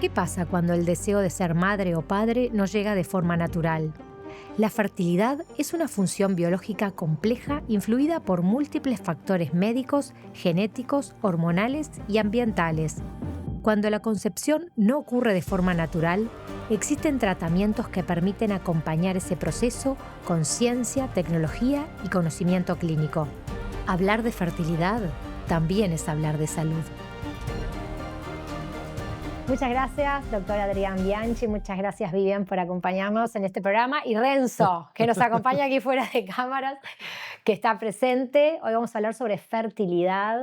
¿Qué pasa cuando el deseo de ser madre o padre no llega de forma natural? La fertilidad es una función biológica compleja influida por múltiples factores médicos, genéticos, hormonales y ambientales. Cuando la concepción no ocurre de forma natural, existen tratamientos que permiten acompañar ese proceso con ciencia, tecnología y conocimiento clínico. Hablar de fertilidad también es hablar de salud. Muchas gracias, doctor Adrián Bianchi. Muchas gracias, Vivian, por acompañarnos en este programa. Y Renzo, que nos acompaña aquí fuera de cámaras, que está presente. Hoy vamos a hablar sobre fertilidad.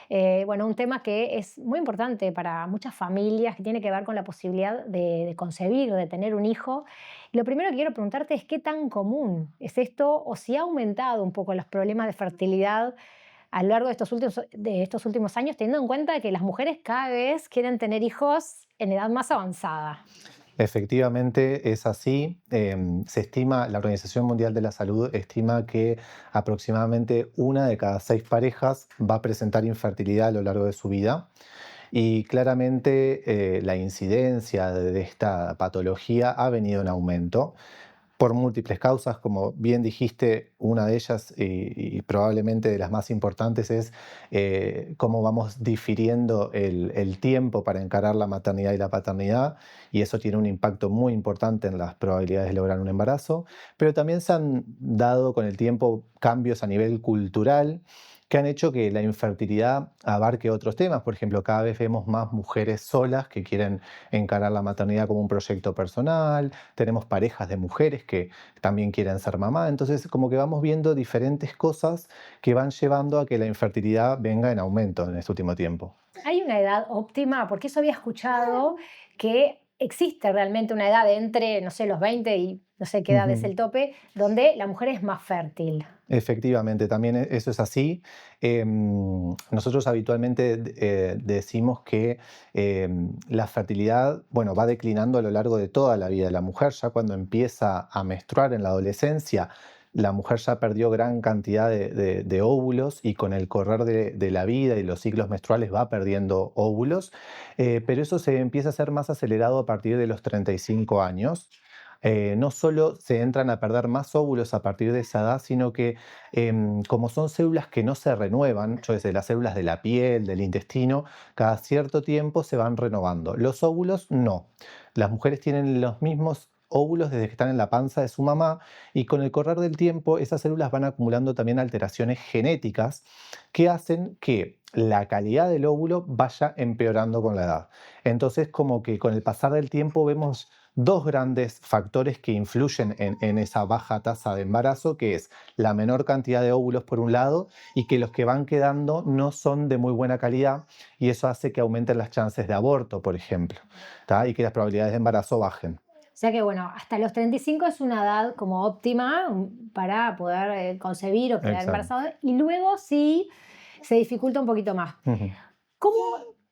Un tema que es muy importante para muchas familias, que tiene que ver con la posibilidad de concebir, de tener un hijo. Y lo primero que quiero preguntarte es qué tan común es esto o si ha aumentado un poco los problemas de fertilidad a lo largo de estos últimos años, teniendo en cuenta que las mujeres cada vez quieren tener hijos en edad más avanzada. Efectivamente es así. Se estima, la Organización Mundial de la Salud estima que aproximadamente 1 de cada 6 parejas va a presentar infertilidad a lo largo de su vida. Y claramente la incidencia de esta patología ha venido en aumento por múltiples causas. Como bien dijiste, una de ellas y probablemente de las más importantes es cómo vamos difiriendo el tiempo para encarar la maternidad y la paternidad, y eso tiene un impacto muy importante en las probabilidades de lograr un embarazo. Pero también se han dado con el tiempo cambios a nivel cultural que han hecho que la infertilidad abarque otros temas. Por ejemplo, cada vez vemos más mujeres solas que quieren encarar la maternidad como un proyecto personal. Tenemos parejas de mujeres que también quieren ser mamá. Entonces, como que vamos viendo diferentes cosas que van llevando a que la infertilidad venga en aumento en este último tiempo. ¿Hay una edad óptima? Porque eso había escuchado que existe realmente una edad entre, no sé, los 20 y no sé qué edad es Ujú. el tope, donde la mujer es más fértil. Efectivamente, también eso es así. Nosotros habitualmente decimos que la fertilidad, bueno, va declinando a lo largo de toda la vida de la mujer. Ya cuando empieza a menstruar en la adolescencia, la mujer ya perdió gran cantidad de óvulos, y con el correr de la vida y los ciclos menstruales va perdiendo óvulos. Pero eso se empieza a hacer más acelerado a partir de los 35 años. No solo se entran a perder más óvulos a partir de esa edad, sino que como son células que no se renuevan, yo sé, las células de la piel, del intestino, cada cierto tiempo se van renovando. Los óvulos no. Las mujeres tienen los mismos óvulos desde que están en la panza de su mamá, y con el correr del tiempo esas células van acumulando también alteraciones genéticas que hacen que la calidad del óvulo vaya empeorando con la edad. Entonces, como que con el pasar del tiempo vemos dos grandes factores que influyen en esa baja tasa de embarazo, que es la menor cantidad de óvulos por un lado, y que los que van quedando no son de muy buena calidad, y eso hace que aumenten las chances de aborto, por ejemplo, ¿tá? Y que las probabilidades de embarazo bajen. O sea que, bueno, hasta los 35 es una edad como óptima para poder concebir o quedar Exacto. embarazada. Y luego sí se dificulta un poquito más. Ujú. ¿Cómo,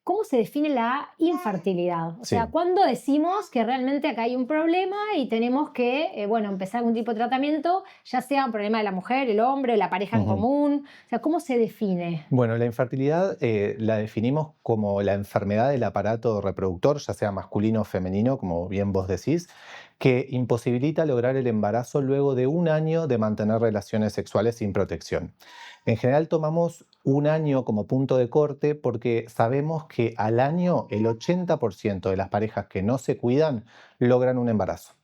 cómo se define la infertilidad? O sea, Sí. ¿cuándo decimos que realmente acá hay un problema y tenemos que, empezar algún tipo de tratamiento, ya sea un problema de la mujer, el hombre, la pareja en Ujú. común? O sea, ¿cómo se define? Bueno, la infertilidad la definimos como la enfermedad del aparato reproductor, ya sea masculino o femenino, como bien vos decís, que imposibilita lograr el embarazo luego de un año de mantener relaciones sexuales sin protección. En general tomamos un año como punto de corte porque sabemos que al año el 80% de las parejas que no se cuidan logran un embarazo.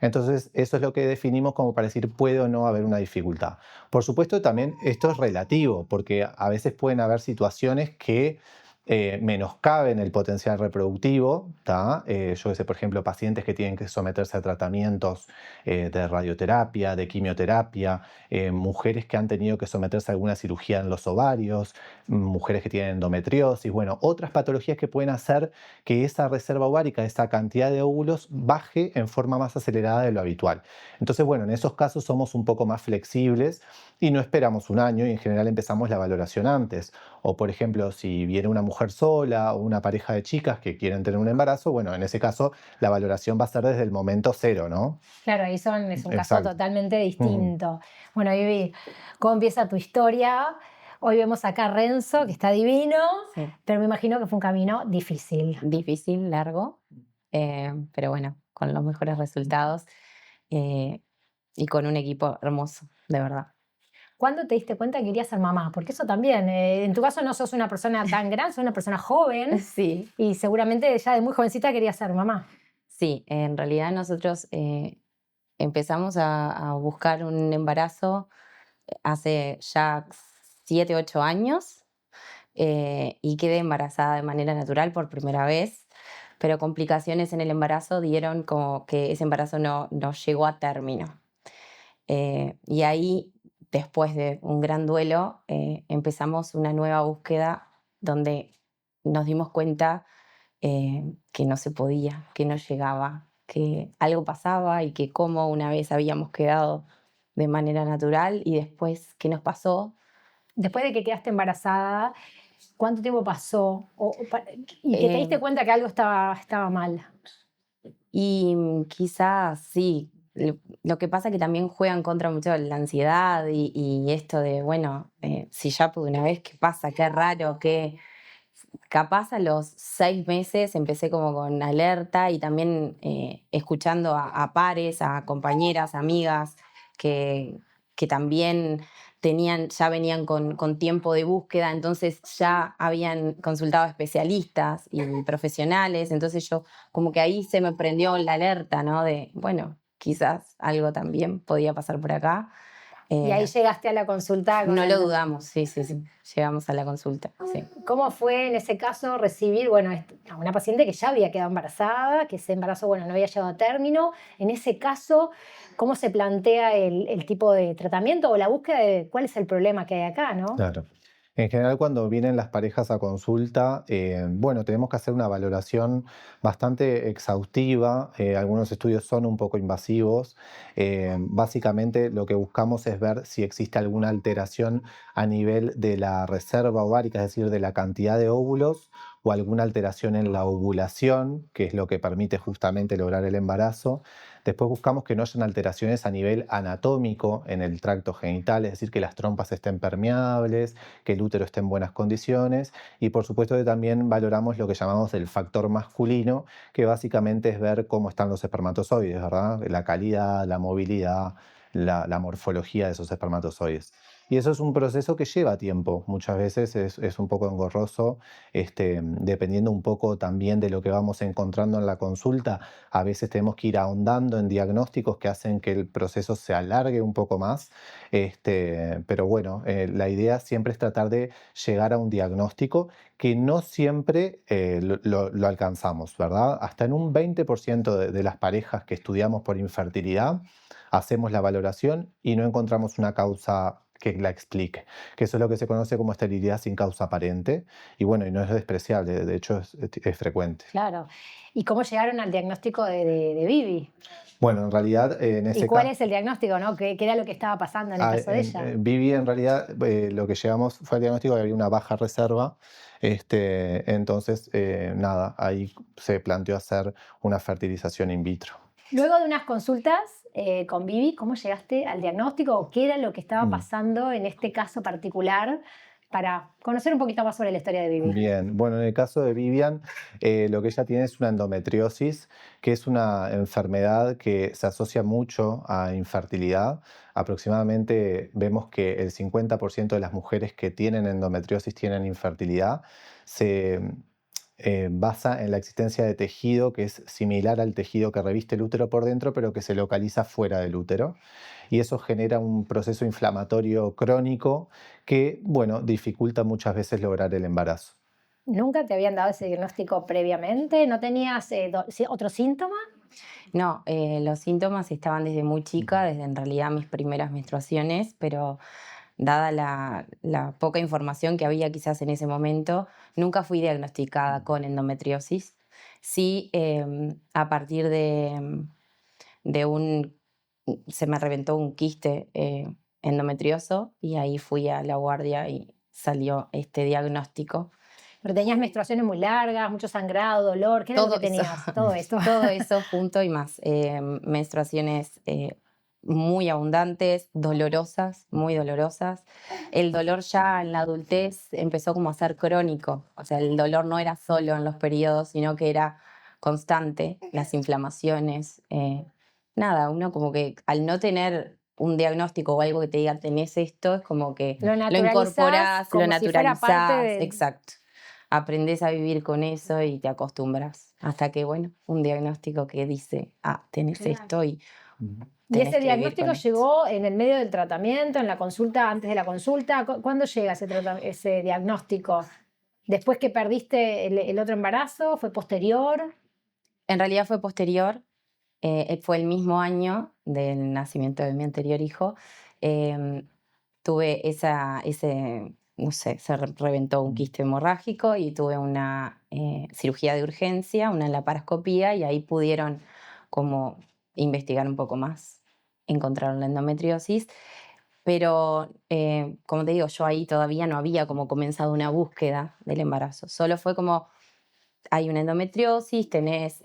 Entonces, eso es lo que definimos como para decir puede o no haber una dificultad. Por supuesto, también esto es relativo, porque a veces pueden haber situaciones que menoscaben el potencial reproductivo, ¿tá? Yo que sé, por ejemplo, pacientes que tienen que someterse a tratamientos de radioterapia, de quimioterapia, mujeres que han tenido que someterse a alguna cirugía en los ovarios, mujeres que tienen endometriosis, bueno, otras patologías que pueden hacer que esa reserva ovárica, esa cantidad de óvulos, baje en forma más acelerada de lo habitual. Entonces, bueno, en esos casos somos un poco más flexibles y no esperamos un año, y en general empezamos la valoración antes. O, por ejemplo, si viene una mujer sola o una pareja de chicas que quieren tener un embarazo, bueno, en ese caso la valoración va a ser desde el momento cero, ¿no? Claro, es un caso Exacto. totalmente Ujú. distinto. Bueno, Vivi, ¿cómo empieza tu historia? Hoy vemos acá a Renzo, que está divino, Sí. pero me imagino que fue un camino difícil. Difícil, largo, pero bueno, con los mejores resultados eh, y con un equipo hermoso, de verdad. ¿Cuándo te diste cuenta que querías ser mamá? Porque eso también, en tu caso no sos una persona tan grande, sos una persona joven Sí, y seguramente ya de muy jovencita querías ser mamá. sí, en realidad nosotros empezamos a buscar un embarazo hace ya 7, 8 años y quedé embarazada de manera natural por primera vez, pero complicaciones en el embarazo dieron como que ese embarazo no llegó a término. Y ahí, después de un gran duelo, empezamos una nueva búsqueda donde nos dimos cuenta que no se podía, que no llegaba, que algo pasaba y que como una vez habíamos quedado de manera natural y después, ¿qué nos pasó? Después de que quedaste embarazada, ¿cuánto tiempo pasó? Y que te diste Eh, cuenta que algo estaba mal. y quizás sí, lo que pasa es que también juegan contra mucho la ansiedad y esto de, bueno, si ya pude una vez, ¿qué pasa? Qué raro, qué... Capaz a los 6 meses empecé como con alerta y también escuchando a pares, a compañeras, amigas que, que también ya venían con tiempo de búsqueda, entonces ya habían consultado a especialistas y profesionales, entonces yo como que ahí se me prendió la alerta, ¿no? De, bueno, quizás algo también podía pasar por acá. Y ahí llegaste a la consulta con No lo el... dudamos, sí, sí, sí. Llegamos a la consulta, sí. ¿Cómo fue en ese caso recibir, bueno, a una paciente que ya había quedado embarazada, que ese embarazo, bueno, no había llegado a término? En ese caso, ¿cómo se plantea el tipo de tratamiento o la búsqueda de cuál es el problema que hay acá, ¿no? Claro. En general, cuando vienen las parejas a consulta, bueno, tenemos que hacer una valoración bastante exhaustiva. Algunos estudios son un poco invasivos. Básicamente, lo que buscamos es ver si existe alguna alteración a nivel de la reserva ovárica, es decir, de la cantidad de óvulos, o alguna alteración en la ovulación, que es lo que permite justamente lograr el embarazo. Después buscamos que no hayan alteraciones a nivel anatómico en el tracto genital, es decir, que las trompas estén permeables, que el útero esté en buenas condiciones, y por supuesto que también valoramos lo que llamamos el factor masculino, que básicamente es ver cómo están los espermatozoides, ¿verdad? La calidad, la movilidad, la morfología de esos espermatozoides. Y eso es un proceso que lleva tiempo, muchas veces es un poco engorroso, dependiendo un poco también de lo que vamos encontrando en la consulta. A veces tenemos que ir ahondando en diagnósticos que hacen que el proceso se alargue un poco más, pero bueno, la idea siempre es tratar de llegar a un diagnóstico que no siempre lo alcanzamos, ¿verdad? Hasta en un 20% de las parejas que estudiamos por infertilidad hacemos la valoración y no encontramos una causa que la explique, que eso es lo que se conoce como esterilidad sin causa aparente, y bueno, y no es despreciable, de hecho es frecuente. Claro. ¿Y cómo llegaron al diagnóstico de Vivi? Bueno, en realidad, en ¿Y ese cuál caso, es el diagnóstico, no? ¿Qué era lo que estaba pasando en el caso de ella? Vivi, en realidad, lo que llegamos fue al diagnóstico de que había una baja reserva, entonces, nada, ahí se planteó hacer una fertilización in vitro. Luego de unas consultas con Vivi, ¿cómo llegaste al diagnóstico o qué era lo que estaba Mm. pasando en este caso particular para conocer un poquito más sobre la historia de Vivi? Bien, bueno, en el caso de Vivian, lo que ella tiene es una endometriosis, que es una enfermedad que se asocia mucho a infertilidad. Aproximadamente vemos que el 50% de las mujeres que tienen endometriosis tienen infertilidad. Se basa en la existencia de tejido que es similar al tejido que reviste el útero por dentro, pero que se localiza fuera del útero. Y eso genera un proceso inflamatorio crónico que, bueno, dificulta muchas veces lograr el embarazo. ¿Nunca te habían dado ese diagnóstico previamente? ¿No tenías otro síntoma? No, los síntomas estaban desde muy chica, desde en realidad mis primeras menstruaciones, pero dada la poca información que había quizás en ese momento, nunca fui diagnosticada con endometriosis. Sí, a partir de se me reventó un quiste endometrioso y ahí fui a la guardia y salió este diagnóstico. Pero tenías menstruaciones muy largas, mucho sangrado, dolor. ¿Qué era lo Todo que eso, tenías? Todo esto. todo eso junto y más. Menstruaciones muy abundantes, dolorosas, muy dolorosas. El dolor ya en la adultez empezó como a ser crónico, o sea, el dolor no era solo en los periodos, sino que era constante, las inflamaciones. Nada, uno como que al no tener un diagnóstico o algo que te diga tenés esto, es como que Lo lo naturalizás incorporás, lo como si fuera parte naturalizás, de... exacto. Aprendés a vivir con eso y te acostumbras. Hasta que, bueno, un diagnóstico que dice, tenés esto y ¿Y tenés ese que vivir diagnóstico con esto. llegó en el medio del tratamiento, en la consulta, antes de la consulta? ¿Cuándo llega ese diagnóstico? ¿Después que perdiste el otro embarazo? ¿Fue posterior? En realidad fue posterior, fue el mismo año del nacimiento de mi anterior hijo. em, Tuve no sé, se reventó un quiste hemorrágico y tuve una cirugía de urgencia, una laparoscopía, y ahí pudieron como investigar un poco más. Encontraron la endometriosis, pero como te digo, yo ahí todavía no había como comenzado una búsqueda del embarazo. Solo fue como, hay una endometriosis, tenés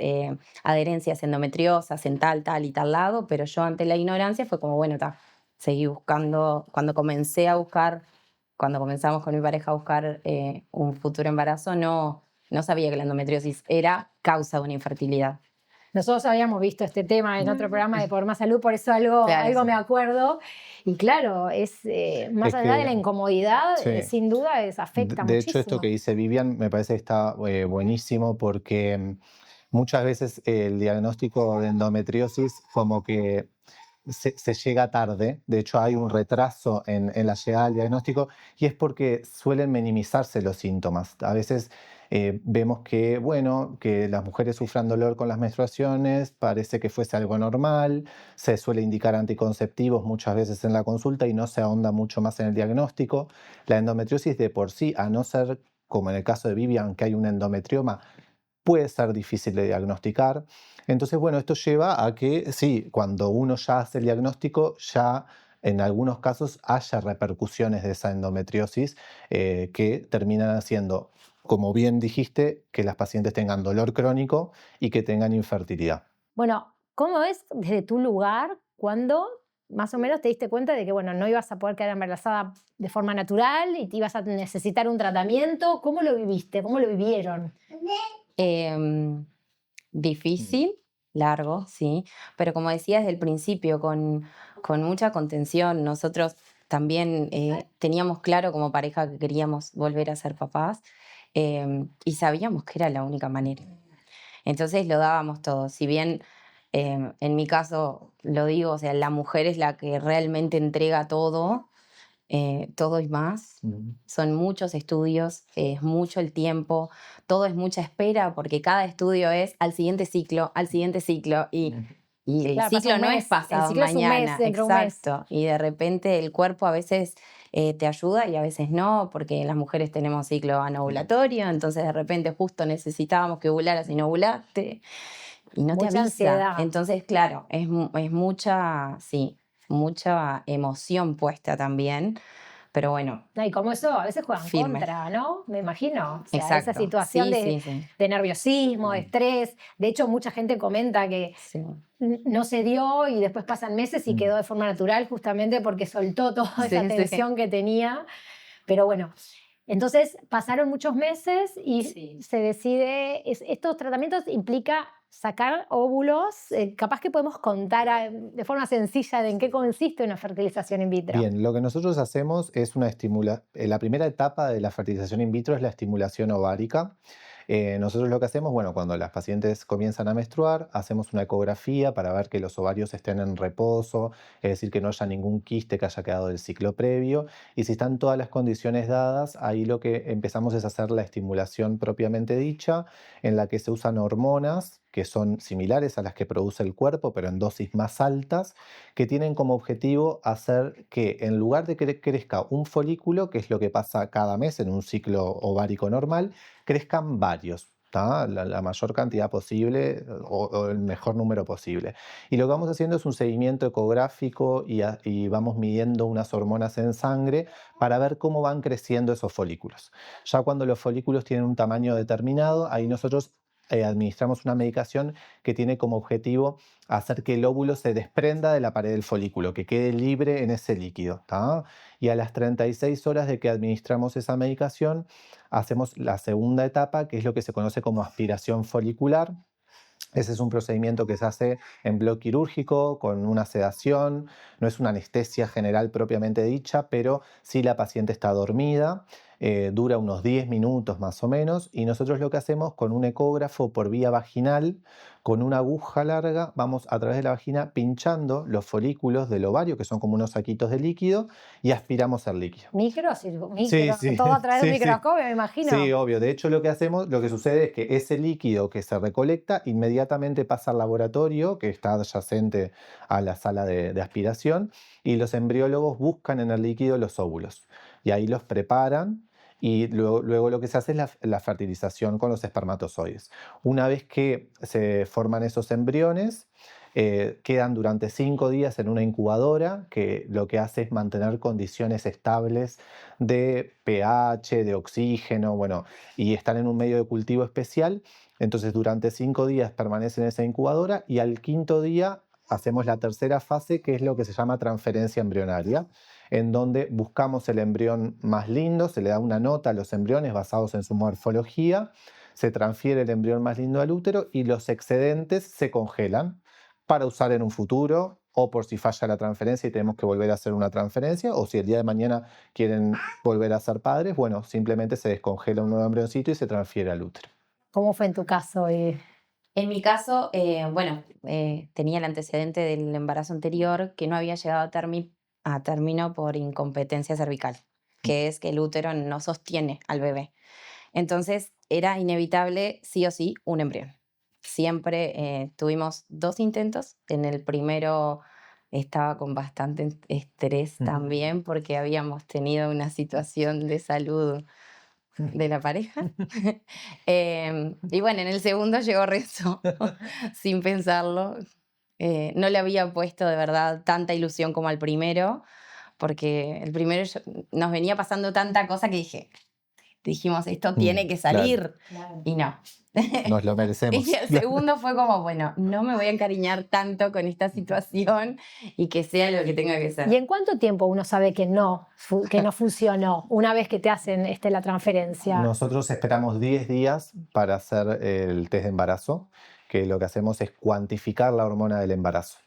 adherencias endometriosas en tal, tal y tal lado, pero yo ante la ignorancia fue como, bueno, seguí buscando. Cuando comenzamos con mi pareja a buscar un futuro embarazo, no sabía que la endometriosis era causa de una infertilidad. Nosotros habíamos visto este tema en otro programa de Por Más Salud, por eso Claro, algo sí. me acuerdo. Y claro, es más Es allá de la que, incomodidad, sí. sin duda afecta De hecho, esto muchísimo. que dice Vivian me parece que está buenísimo porque muchas veces el diagnóstico de endometriosis como que se llega tarde. De hecho, hay un retraso en la llegada al diagnóstico y es porque suelen minimizarse los síntomas. A veces vemos que, bueno, que las mujeres sufran dolor con las menstruaciones, parece que fuese algo normal, se suele indicar anticonceptivos muchas veces en la consulta y no se ahonda mucho más en el diagnóstico. La endometriosis de por sí, a no ser como en el caso de Vivian, que hay un endometrioma, puede ser difícil de diagnosticar. Entonces, bueno, esto lleva a que, sí, cuando uno ya hace el diagnóstico, ya en algunos casos haya repercusiones de esa endometriosis que terminan haciendo, como bien dijiste, que las pacientes tengan dolor crónico y que tengan infertilidad. Bueno, ¿cómo es desde tu lugar cuando más o menos te diste cuenta de que, bueno, no ibas a poder quedar embarazada de forma natural y te ibas a necesitar un tratamiento? ¿Cómo lo viviste? ¿Cómo lo vivieron? Difícil, largo, sí, pero como decía desde el principio, con mucha contención. Nosotros también teníamos claro como pareja que queríamos volver a ser papás, y sabíamos que era la única manera. Entonces lo dábamos todo. Si bien en mi caso lo digo, o sea, la mujer es la que realmente entrega todo y más. Son muchos estudios, es mucho el tiempo, todo es mucha espera, porque cada estudio es al siguiente ciclo, y el Claro, pasa ciclo un no es mes, el pasado ciclo es un mes, mañana, dentro de un mes. exacto. Y de repente el cuerpo a veces te ayuda y a veces no, porque las mujeres tenemos ciclo anovulatorio, entonces de repente justo necesitábamos que ovularas y no ovulaste y no te Mucha avisa. ansiedad. Entonces, claro, es mucha, sí, mucha emoción puesta también, pero bueno, No, y como eso a veces juega en firme. contra, ¿no? Me imagino. O sea, esa Exacto. situación Sí, de, sí, sí. de nerviosismo, de estrés. De hecho, mucha gente comenta que Sí, no se dio y después pasan meses y quedó de forma natural justamente porque soltó toda esa sí, sí. tensión que tenía. Pero bueno, entonces pasaron muchos meses y Sí. se decide, estos tratamientos implica sacar óvulos. Capaz que podemos contar de forma sencilla de en qué consiste una fertilización in vitro. Bien, lo que nosotros hacemos es una la primera etapa de la fertilización in vitro es la estimulación ovárica. Nosotros lo que hacemos, bueno, cuando las pacientes comienzan a menstruar, hacemos una ecografía para ver que los ovarios estén en reposo, es decir, que no haya ningún quiste que haya quedado del ciclo previo. Y si están todas las condiciones dadas, ahí lo que empezamos es hacer la estimulación propiamente dicha, en la que se usan hormonas que son similares a las que produce el cuerpo, pero en dosis más altas, que tienen como objetivo hacer que en lugar de que crezca un folículo, que es lo que pasa cada mes en un ciclo ovárico normal, crezcan varios. La mayor cantidad posible o el mejor número posible. Y lo que vamos haciendo es un seguimiento ecográfico y vamos midiendo unas hormonas en sangre para ver cómo van creciendo esos folículos. Ya cuando los folículos tienen un tamaño determinado, ahí nosotros administramos una medicación que tiene como objetivo hacer que el óvulo se desprenda de la pared del folículo, que quede libre en ese líquido, ¿tá? Y a las 36 horas de que administramos esa medicación, hacemos la segunda etapa, que es lo que se conoce como aspiración folicular. Ese es un procedimiento que se hace en bloque quirúrgico con una sedación, no es una anestesia general propiamente dicha, pero si la paciente está dormida, dura unos 10 minutos más o menos, y nosotros lo que hacemos con un ecógrafo por vía vaginal, con una aguja larga, vamos a través de la vagina pinchando los folículos del ovario, que son como unos saquitos de líquido, y aspiramos el líquido. Micro, Sí, todo a través de un sí, sí. microscopio, me imagino. Sí, obvio. De hecho, lo que hacemos, lo que sucede es que ese líquido que se recolecta inmediatamente pasa al laboratorio, que está adyacente a la sala de aspiración, y los embriólogos buscan en el líquido los óvulos. Y ahí los preparan y luego lo que se hace es la fertilización con los espermatozoides. Una vez que se forman esos embriones, quedan durante 5 días en una incubadora que lo que hace es mantener condiciones estables de pH, de oxígeno, bueno, y están en un medio de cultivo especial. Entonces durante 5 días permanecen en esa incubadora y al quinto día hacemos la tercera fase, que es lo que se llama transferencia embrionaria, en donde buscamos el embrión más lindo, se le da una nota a los embriones basados en su morfología, se transfiere el embrión más lindo al útero y los excedentes se congelan para usar en un futuro o por si falla la transferencia y tenemos que volver a hacer una transferencia, o si el día de mañana quieren volver a ser padres, bueno, simplemente se descongela un nuevo embrioncito y se transfiere al útero. ¿Cómo fue en tu caso? En mi caso, tenía el antecedente del embarazo anterior que no había llegado a término por incompetencia cervical, que es que el útero no sostiene al bebé. Entonces era inevitable, sí o sí, un embrión. Siempre tuvimos 2 intentos. En el primero estaba con bastante estrés también porque habíamos tenido una situación de salud de la pareja. Y bueno, en el segundo llegó Renzo, sin pensarlo. No le había puesto de verdad tanta ilusión como al primero, porque el primero nos venía pasando tanta cosa que dijimos, esto tiene que Claro, salir. Claro. Y no. nos lo merecemos. Y el segundo fue como, bueno, no me voy a encariñar tanto con esta situación y que sea lo que tenga que ser. ¿Y en cuánto tiempo uno sabe que no funcionó una vez que te hacen la transferencia? Nosotros esperamos 10 días para hacer el test de embarazo, que lo que hacemos es cuantificar la hormona del embarazo.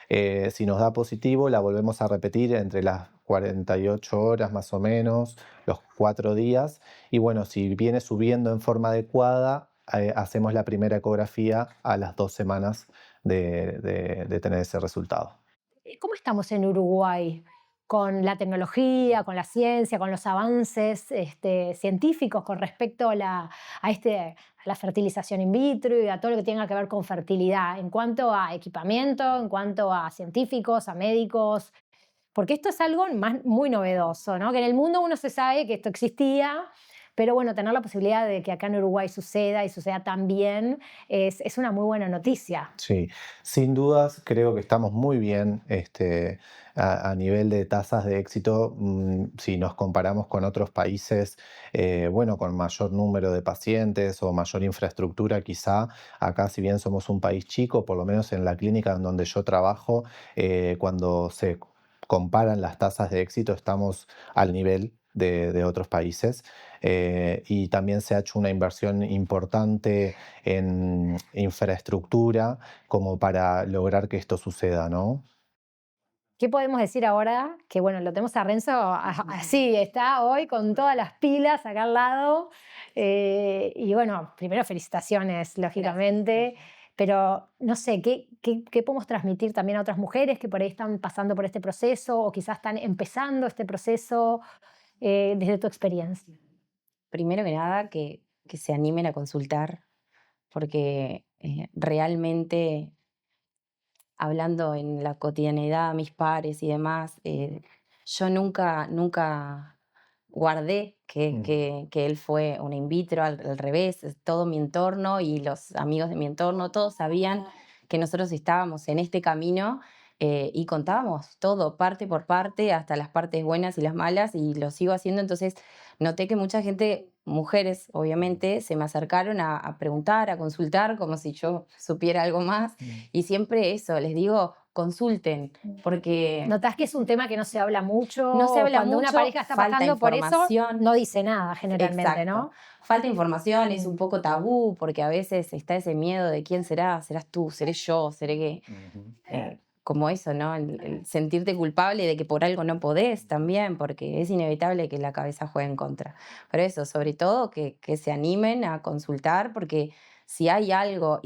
Si nos da positivo, la volvemos a repetir entre las 48 horas más o menos, los 4 días. Y bueno, si viene subiendo en forma adecuada, hacemos la primera ecografía a las 2 semanas de tener ese resultado. ¿Cómo estamos en Uruguay con la tecnología, con la ciencia, con los avances científicos con respecto a la fertilización in vitro y a todo lo que tenga que ver con fertilidad, en cuanto a equipamiento, en cuanto a científicos, a médicos? Porque esto es algo muy novedoso, ¿no? Que en el mundo uno se sabe que esto existía, pero bueno, tener la posibilidad de que acá en Uruguay suceda y suceda tan bien es una muy buena noticia. Sí, sin dudas creo que estamos muy bien a nivel de tasas de éxito. Si nos comparamos con otros países, bueno, con mayor número de pacientes o mayor infraestructura quizá. Acá, si bien somos un país chico, por lo menos en la clínica en donde yo trabajo, cuando se comparan las tasas de éxito estamos al nivel de otros países. Y también se ha hecho una inversión importante en infraestructura como para lograr que esto suceda, ¿no? ¿Qué podemos decir ahora? Que bueno, lo tenemos a Renzo así, está hoy con todas las pilas acá al lado. Y bueno, primero felicitaciones, lógicamente. Pero no sé, ¿qué podemos transmitir también a otras mujeres que por ahí están pasando por este proceso o quizás están empezando este proceso desde tu experiencia? Primero que nada, que se animen a consultar, porque realmente, hablando en la cotidianidad, mis pares y demás, yo nunca guardé que él fue un in vitro, al revés, todo mi entorno y los amigos de mi entorno, todos sabían que nosotros estábamos en este camino y contábamos todo, parte por parte, hasta las partes buenas y las malas, y lo sigo haciendo. Entonces noté que mucha gente mujeres, obviamente, se me acercaron a preguntar, a consultar, como si yo supiera algo más. Y siempre eso, les digo, consulten, porque ¿Notás que es un tema que no se habla mucho? no se habla Cuando una mucho, pareja está falta pasando por eso, información. no dice nada generalmente, Exacto. ¿no? Falta información, es un poco tabú, porque a veces está ese miedo de quién será, serás tú, seré yo, seré que... como eso, ¿no? El sentirte culpable de que por algo no podés también, porque es inevitable que la cabeza juegue en contra. Pero eso, sobre todo, que se animen a consultar, porque si hay algo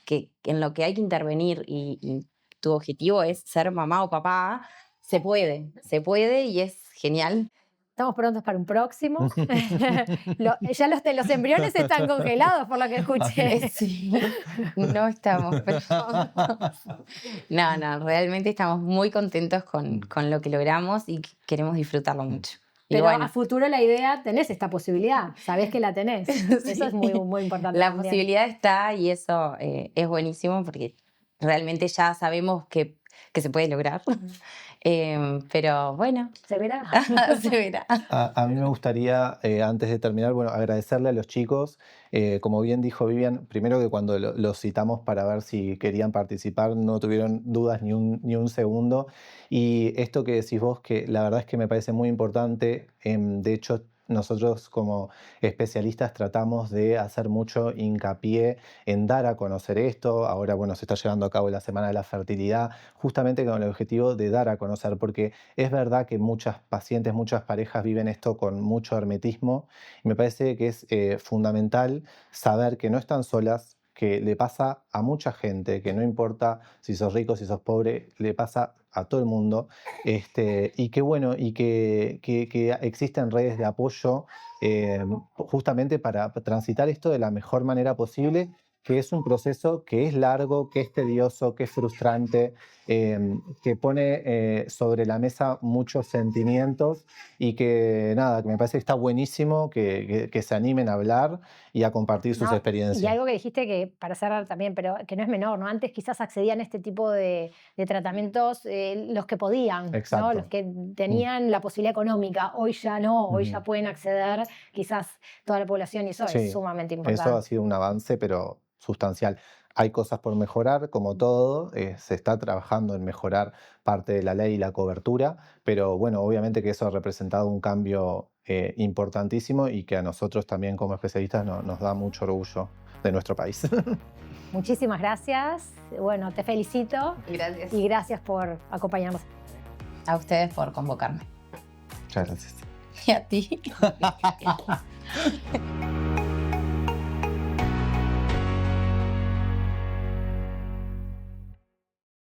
que en lo que hay que intervenir y tu objetivo es ser mamá o papá, se puede y es genial. Estamos prontos para un próximo. Ya los embriones están congelados, por lo que escuché. Sí, no estamos, pero... No, realmente estamos muy contentos con lo que logramos y queremos disfrutarlo mucho. Y Pero bueno, a futuro la idea, tenés esta posibilidad, sabés que la tenés. sí, Eso es muy, muy importante. la también. posibilidad está y eso es buenísimo porque realmente ya sabemos que se puede lograr. Pero bueno, ¿Se verá? se verá. A mí me gustaría, antes de terminar, bueno, agradecerle a los chicos. Como bien dijo Vivian, primero que cuando los citamos para ver si querían participar, no tuvieron dudas ni un segundo. Y esto que decís vos, que la verdad es que me parece muy importante. De hecho, nosotros como especialistas tratamos de hacer mucho hincapié en dar a conocer esto. Ahora, bueno, se está llevando a cabo la Semana de la Fertilidad, justamente con el objetivo de dar a conocer, porque es verdad que muchas pacientes, muchas parejas viven esto con mucho hermetismo y me parece que es fundamental saber que no están solas, que le pasa a mucha gente, que no importa si sos rico, si sos pobre, le pasa a todo el mundo, y que bueno, y que existen redes de apoyo justamente para transitar esto de la mejor manera posible, que es un proceso que es largo, que es tedioso, que es frustrante, que pone sobre la mesa muchos sentimientos y que nada, que me parece que está buenísimo que se animen a hablar y a compartir sus No, experiencias. y algo que dijiste que, para cerrar también, pero que no es menor, ¿no? Antes quizás accedían a este tipo de tratamientos los que podían, ¿no? Exacto. Los que tenían la posibilidad económica. Hoy ya no, hoy ya pueden acceder quizás toda la población y eso Sí, es sumamente importante. eso ha sido un avance, pero sustancial. Hay cosas por mejorar, como todo, se está trabajando en mejorar parte de la ley y la cobertura, pero bueno, obviamente que eso ha representado un cambio importantísimo y que a nosotros también como especialistas nos da mucho orgullo de nuestro país. Muchísimas gracias. Bueno, te felicito Gracias. y gracias por acompañarnos. A ustedes por convocarme. Muchas gracias. Y a ti.